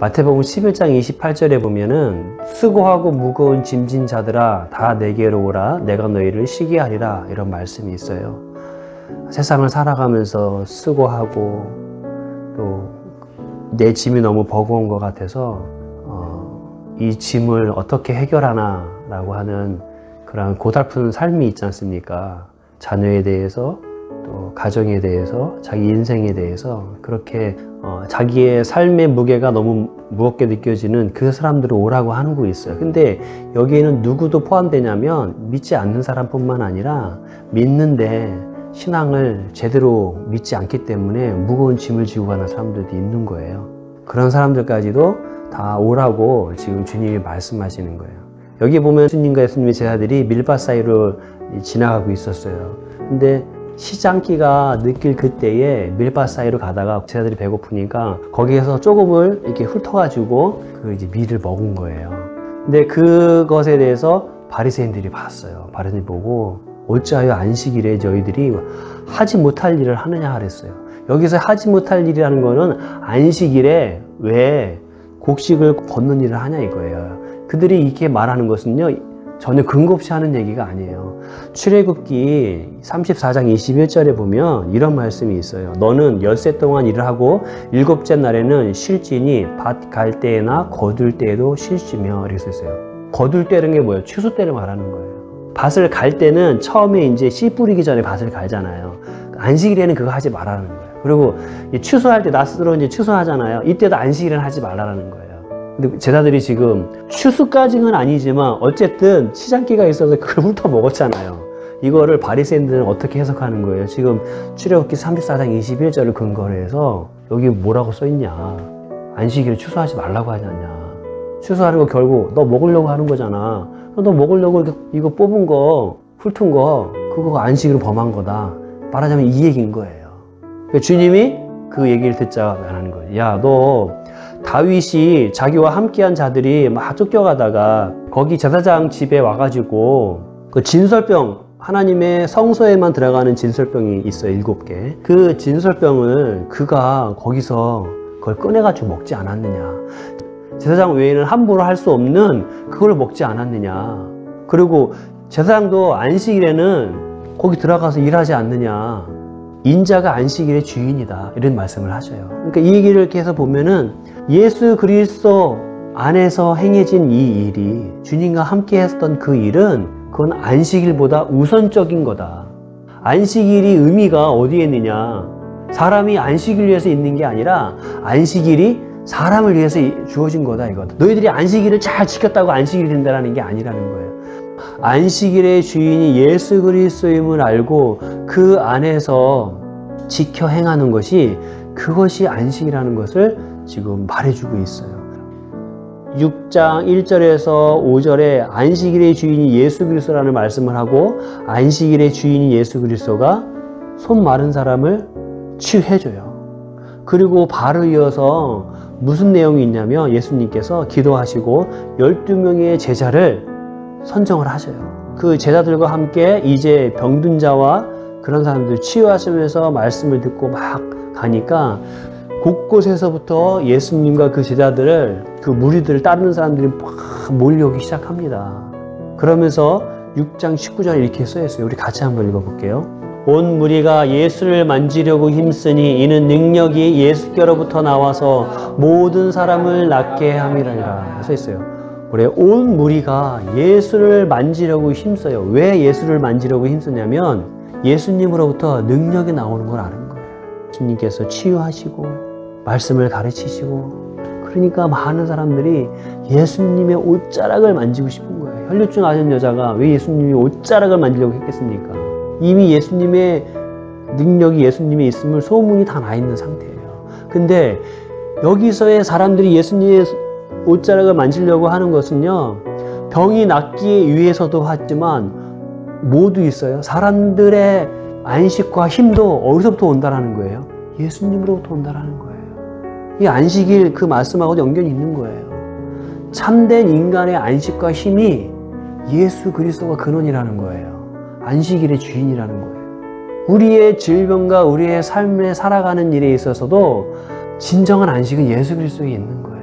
마태복음 11장 28절에 보면은 수고하고 무거운 짐진 자들아 다 내게로 오라 내가 너희를 쉬게 하리라 이런 말씀이 있어요. 세상을 살아가면서 수고하고 또 내 짐이 너무 버거운 것 같아서 이 짐을 어떻게 해결하나 라고 하는 그런 고달픈 삶이 있지 않습니까? 자녀에 대해서 또 가정에 대해서 자기 인생에 대해서 그렇게 자기의 삶의 무게가 너무 무겁게 느껴지는 그 사람들을 오라고 하고 있어요. 근데 여기에는 누구도 포함되냐면 믿지 않는 사람뿐만 아니라 믿는데 신앙을 제대로 믿지 않기 때문에 무거운 짐을 지고 가는 사람들도 있는 거예요. 그런 사람들까지도 다 오라고 지금 주님이 말씀하시는 거예요. 여기 보면 예수님과 예수님의 제자들이 밀밭 사이로 지나가고 있었어요. 근데 시장기가 느낄 그때에 밀밭 사이로 가다가 제자들이 배고프니까 거기에서 조금을 이렇게 훑어가지고 그 이제 밀을 먹은 거예요. 근데 그것에 대해서 바리새인들이 봤어요. 바리새인들이 보고 어찌하여 안식일에 저희들이 하지 못할 일을 하느냐 그랬어요. 여기서 하지 못할 일이라는 거는 안식일에 왜 곡식을 걷는 일을 하냐 이거예요. 그들이 이렇게 말하는 것은요 전혀 근거 없이 하는 얘기가 아니에요. 출애굽기 34장 21절에 보면 이런 말씀이 있어요. 너는 엿새 동안 일을 하고 일곱째 날에는 쉴지니 밭 갈 때나 거둘 때에도 쉴지며 이렇게 써있어요. 거둘 때는 게 뭐예요? 추수 때를 말하는 거예요. 밭을 갈 때는 처음에 이제 씨 뿌리기 전에 밭을 갈잖아요. 안식일에는 그거 하지 말라는 거예요. 그리고 추수할 때 낫으로 이제 추수하잖아요. 이때도 안식일은 하지 말라는 거예요. 근데 제자들이 지금 추수까지는 아니지만 어쨌든 시장기가 있어서 그걸 훑어 먹었잖아요. 이거를 바리새인들은 어떻게 해석하는 거예요? 지금 출애굽기 34장 21절을 근거로 해서 여기 뭐라고 써있냐? 안식일을 추수하지 말라고 하잖냐? 추수하는 거 결국 너 먹으려고 하는 거잖아. 너 먹으려고 이거 뽑은 거, 훑은 거, 그거 안식일을 범한 거다. 말하자면 이 얘기인 거예요. 그러니까 주님이 그 얘기를 듣자 하는 거예요. 야, 너 다윗이 자기와 함께한 자들이 막 쫓겨가다가 거기 제사장 집에 와가지고 그 진설병, 하나님의 성소에만 들어가는 진설병이 있어요. 7개. 그 진설병을 그가 거기서 그걸 꺼내가지고 먹지 않았느냐. 제사장 외에는 함부로 할 수 없는 그걸 먹지 않았느냐. 그리고 제사장도 안식일에는 거기 들어가서 일하지 않느냐. 인자가 안식일의 주인이다. 이런 말씀을 하셔요. 그러니까 이 얘기를 이렇게 해서 보면은 예수 그리스도 안에서 행해진 이 일이 주님과 함께 했던 그 일은 그건 안식일보다 우선적인 거다. 안식일이 의미가 어디에 있느냐. 사람이 안식일 위해서 있는 게 아니라 안식일이 사람을 위해서 주어진 거다 이거다. 너희들이 안식일을 잘 지켰다고 안식일이 된다는 게 아니라는 거예요. 안식일의 주인이 예수 그리스도임을 알고 그 안에서 지켜 행하는 것이 그것이 안식이라는 것을 지금 말해주고 있어요. 6장 1절에서 5절에 안식일의 주인이 예수 그리스도라는 말씀을 하고 안식일의 주인이 예수 그리스도가 손 마른 사람을 치유해줘요. 그리고 바로 이어서 무슨 내용이 있냐면 예수님께서 기도하시고 12명의 제자를 선정을 하셔요. 그 제자들과 함께 이제 병든 자와 그런 사람들 치유하시면서 말씀을 듣고 막 가니까 곳곳에서부터 예수님과 그 제자들을 그 무리들을 따르는 사람들이 막 몰려오기 시작합니다. 그러면서 6장 19절에 이렇게 써있어요. 우리 같이 한번 읽어볼게요. 온 무리가 예수를 만지려고 힘쓰니 이는 능력이 예수께로부터 나와서 모든 사람을 낫게 함이라니라 써있어요. 그래, 온 무리가 예수를 만지려고 힘써요. 왜 예수를 만지려고 힘쓰냐면 예수님으로부터 능력이 나오는 걸 아는 거예요. 주님께서 치유하시고 말씀을 가르치시고 그러니까 많은 사람들이 예수님의 옷자락을 만지고 싶은 거예요. 혈류증 앓은 여자가 왜 예수님의 옷자락을 만지려고 했겠습니까? 이미 예수님의 능력이 예수님에 있음을 소문이 다 나 있는 상태예요. 근데 여기서의 사람들이 예수님의 옷자락을 만지려고 하는 것은요, 병이 낫기 위해서도 하지만 모두 있어요. 사람들의 안식과 힘도 어디서부터 온다라는 거예요? 예수님으로부터 온다라는 거예요. 이 안식일 그 말씀하고도 연결이 있는 거예요. 참된 인간의 안식과 힘이 예수 그리스도가 근원이라는 거예요. 안식일의 주인이라는 거예요. 우리의 질병과 우리의 삶에 살아가는 일에 있어서도 진정한 안식은 예수 그리스도에 있는 거예요.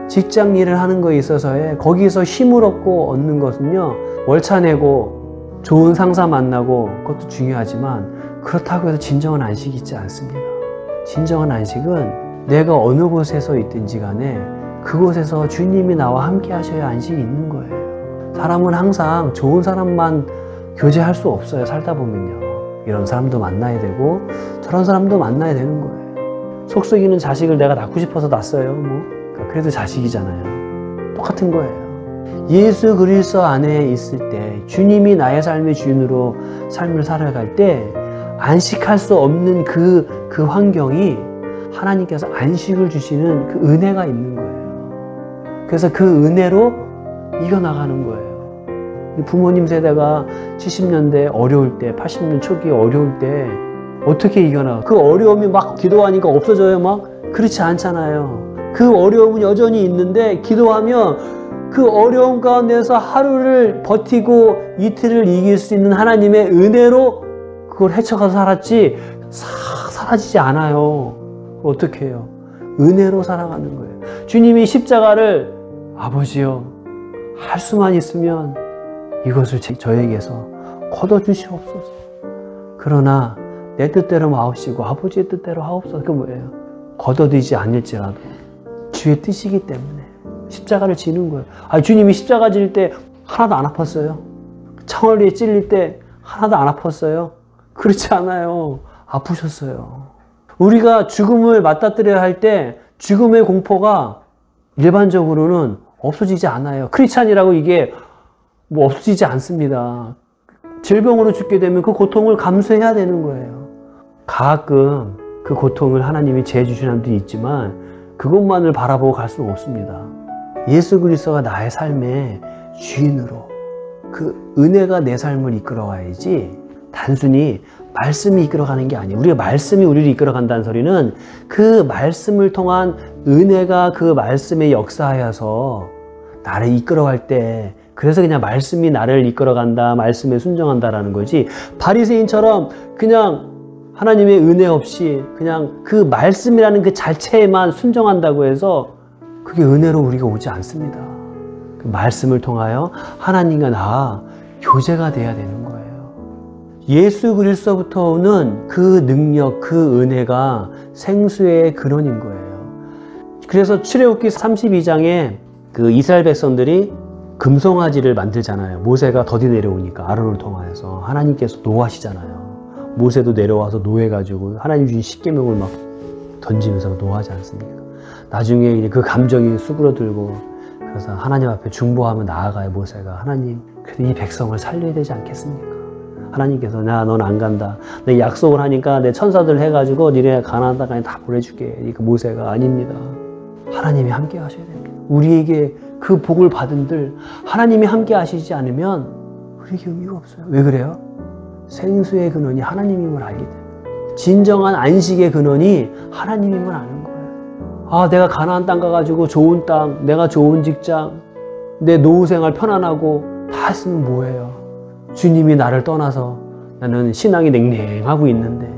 직장 일을 하는 거에 있어서의 거기서 힘을 얻고 얻는 것은요, 월차 내고 좋은 상사 만나고 그것도 중요하지만 그렇다고 해서 진정한 안식이 있지 않습니다. 진정한 안식은 내가 어느 곳에서 있든지 간에 그곳에서 주님이 나와 함께 하셔야 안식이 있는 거예요. 사람은 항상 좋은 사람만 교제할 수 없어요. 살다 보면요. 이런 사람도 만나야 되고 저런 사람도 만나야 되는 거예요. 속썩이는 자식을 내가 낳고 싶어서 낳았어요. 그래도 자식이잖아요. 똑같은 거예요. 예수 그리스도 안에 있을 때 주님이 나의 삶의 주인으로 삶을 살아갈 때 안식할 수 없는 그 환경이 하나님께서 안식을 주시는 그 은혜가 있는 거예요. 그래서 그 은혜로 이겨나가는 거예요. 부모님 세대가 70년대 어려울 때, 80년 초기에 어려울 때 어떻게 이겨나가? 그 어려움이 막 기도하니까 없어져요? 막? 그렇지 않잖아요. 그 어려움은 여전히 있는데 기도하면 그 어려움 가운데서 하루를 버티고 이틀을 이길 수 있는 하나님의 은혜로 그걸 헤쳐가서 살았지 싹 사라지지 않아요. 어떻게 해요? 은혜로 살아가는 거예요. 주님이 십자가를 아버지요, 할 수만 있으면 이것을 저에게서 걷어주시옵소서. 그러나 내 뜻대로 마옵시고 아버지의 뜻대로 하옵소서. 그게 뭐예요? 걷어들이지 않을지라도 주의 뜻이기 때문에 십자가를 지는 거예요. 주님이 십자가 질 때 하나도 안 아팠어요? 창월리에 찔릴 때 하나도 안 아팠어요? 그렇지 않아요. 아프셨어요. 우리가 죽음을 맞닥뜨려야 할 때 죽음의 공포가 일반적으로는 없어지지 않아요. 크리스찬이라고 이게 없어지지 않습니다. 질병으로 죽게 되면 그 고통을 감수해야 되는 거예요. 가끔 그 고통을 하나님이 제해 주시는 사람도 있지만 그것만을 바라보고 갈 수는 없습니다. 예수 그리스도가 나의 삶의 주인으로 그 은혜가 내 삶을 이끌어가야지 단순히 말씀이 이끌어가는 게 아니에요. 우리가 말씀이 우리를 이끌어간다는 소리는 그 말씀을 통한 은혜가 그 말씀에 역사하여서 나를 이끌어갈 때 그래서 그냥 말씀이 나를 이끌어간다, 말씀에 순종한다라는 거지 바리새인처럼 그냥 하나님의 은혜 없이 그냥 그 말씀이라는 그 자체에만 순종한다고 해서 그게 은혜로 우리가 오지 않습니다. 그 말씀을 통하여 하나님과 나와 교제가 돼야 되는 거예요. 예수 그리스도부터 오는 그 능력, 그 은혜가 생수의 근원인 거예요. 그래서 출애굽기 32장에 그 이스라엘 백성들이 금송아지를 만들잖아요. 모세가 더디 내려오니까 아론을 통하여서 하나님께서 노하시잖아요. 모세도 내려와서 노해가지고 하나님 주신 십계명을 막 던지면서 노하지 않습니까? 나중에 그 감정이 수그러들고 그래서 하나님 앞에 중보하며 나아가요. 모세가 하나님 그래도 이 백성을 살려야 되지 않겠습니까? 하나님께서 넌 안 간다. 내 약속을 하니까 내 천사들 해가지고 니네 가나안 땅까지 다 보내줄게. 그러니까 모세가 아닙니다. 하나님이 함께 하셔야 됩니다. 우리에게 그 복을 받은들 하나님이 함께 하시지 않으면 우리에게 의미가 없어요. 왜 그래요? 생수의 근원이 하나님임을 알기 때문에. 진정한 안식의 근원이 하나님임을 아는 거예요. 내가 가나안 땅 가가지고 좋은 땅, 내가 좋은 직장, 내 노후 생활 편안하고 다 했으면 뭐예요? 주님이 나를 떠나서 나는 신앙이 냉랭하고 있는데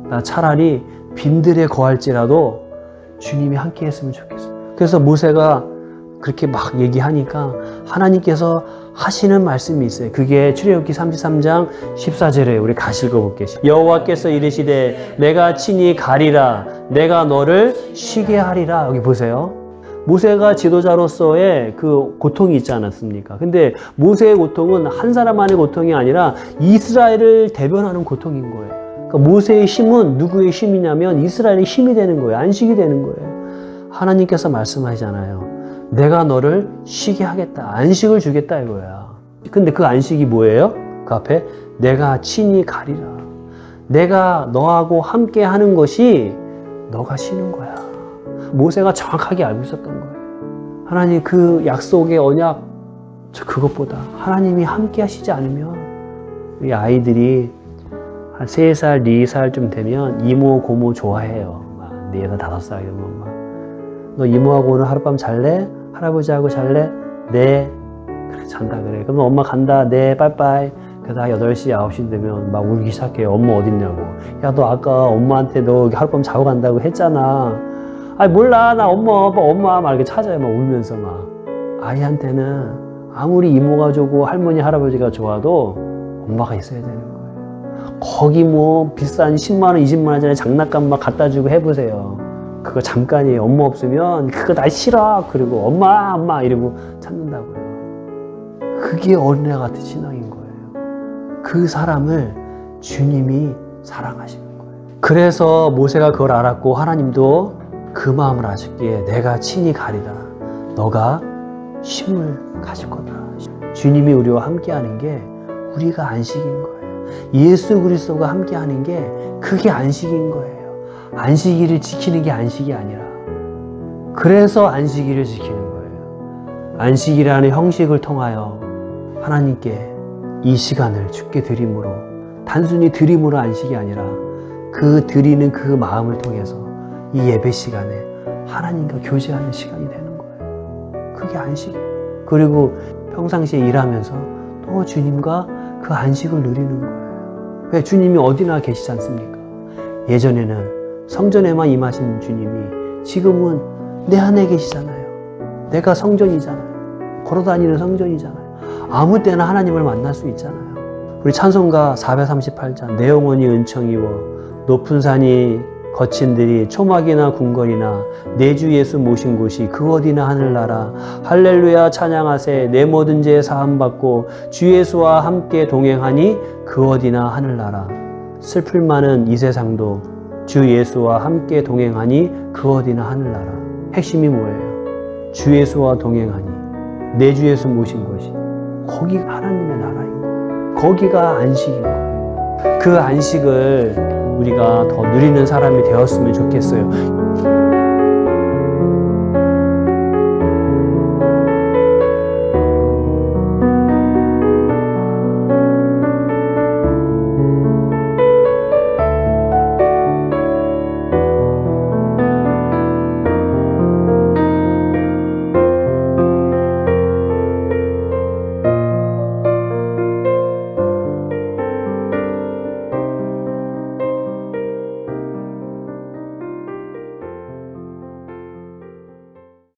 나 차라리 빈들에 거할지라도 주님이 함께 했으면 좋겠어요. 그래서 모세가 그렇게 막 얘기하니까 하나님께서 하시는 말씀이 있어요. 그게 출애굽기 33장 14절에 우리 같이 읽어볼게요. 여호와께서 이르시되 내가 친히 가리라 내가 너를 쉬게 하리라. 여기 보세요. 모세가 지도자로서의 그 고통이 있지 않았습니까? 근데 모세의 고통은 한 사람만의 고통이 아니라 이스라엘을 대변하는 고통인 거예요. 그러니까 모세의 힘은 누구의 힘이냐면 이스라엘의 힘이 되는 거예요. 안식이 되는 거예요. 하나님께서 말씀하시잖아요. 내가 너를 쉬게 하겠다. 안식을 주겠다 이거야. 근데 그 안식이 뭐예요? 그 앞에 내가 친히 가리라. 내가 너하고 함께 하는 것이 너가 쉬는 거야. 모세가 정확하게 알고 있었던 거예요. 하나님 그 약속의 언약 그것보다 하나님이 함께 하시지 않으면 우리 아이들이 한 3살, 4살쯤 되면 이모, 고모 좋아해요. 4살, 5살 이러면 막 너 이모하고 오늘 하룻밤 잘래? 할아버지하고 잘래? 네. 그래 잔다 그래. 그럼 엄마 간다. 네. 빠이빠이. 그러다 8시, 9시 되면 막 울기 시작해요. 엄마 어딨냐고. 야 너 아까 엄마한테 너 하룻밤 자고 간다고 했잖아. 아니 몰라 나 엄마 막 이렇게 찾아요. 막 울면서 막. 아이한테는 아무리 이모가 좋고 할머니 할아버지가 좋아도 엄마가 있어야 되는 거예요. 거기 뭐 비싼 10만 원 20만 원짜리 장난감 막 갖다 주고 해보세요. 그거 잠깐이에요. 엄마 없으면 그거 나 싫어. 그리고 엄마 이러고 찾는다고요. 그게 어린애 같은 신앙인 거예요. 그 사람을 주님이 사랑하시는 거예요. 그래서 모세가 그걸 알았고 하나님도 그 마음을 아셨기에 내가 친히 가리라. 너가 쉼을 가질 거다. 주님이 우리와 함께하는 게 우리가 안식인 거예요. 예수 그리스도가 함께하는 게 그게 안식인 거예요. 안식일을 지키는 게 안식이 아니라 그래서 안식일을 지키는 거예요. 안식이라는 형식을 통하여 하나님께 이 시간을 주께 드림으로 단순히 드림으로 안식이 아니라 그 드리는 그 마음을 통해서 이 예배 시간에 하나님과 교제하는 시간이 되는 거예요. 그게 안식이에요. 그리고 평상시에 일하면서 또 주님과 그 안식을 누리는 거예요. 왜? 주님이 어디나 계시지 않습니까? 예전에는 성전에만 임하신 주님이 지금은 내 안에 계시잖아요. 내가 성전이잖아요. 걸어다니는 성전이잖아요. 아무 때나 하나님을 만날 수 있잖아요. 우리 찬송가 438장 내 영혼이 은총이워 높은 산이 거친 들이 초막이나 궁궐이나 내 주 예수 모신 곳이 그 어디나 하늘나라 할렐루야 찬양하세 내 모든 죄 사함받고 주 예수와 함께 동행하니 그 어디나 하늘나라 슬플 많은 이 세상도 주 예수와 함께 동행하니 그 어디나 하늘나라. 핵심이 뭐예요? 주 예수와 동행하니 내 주 예수 모신 곳이 거기가 하나님의 나라인 거예요. 거기가 안식인 거예요. 그 안식을 우리가 더 누리는 사람이 되었으면 좋겠어요.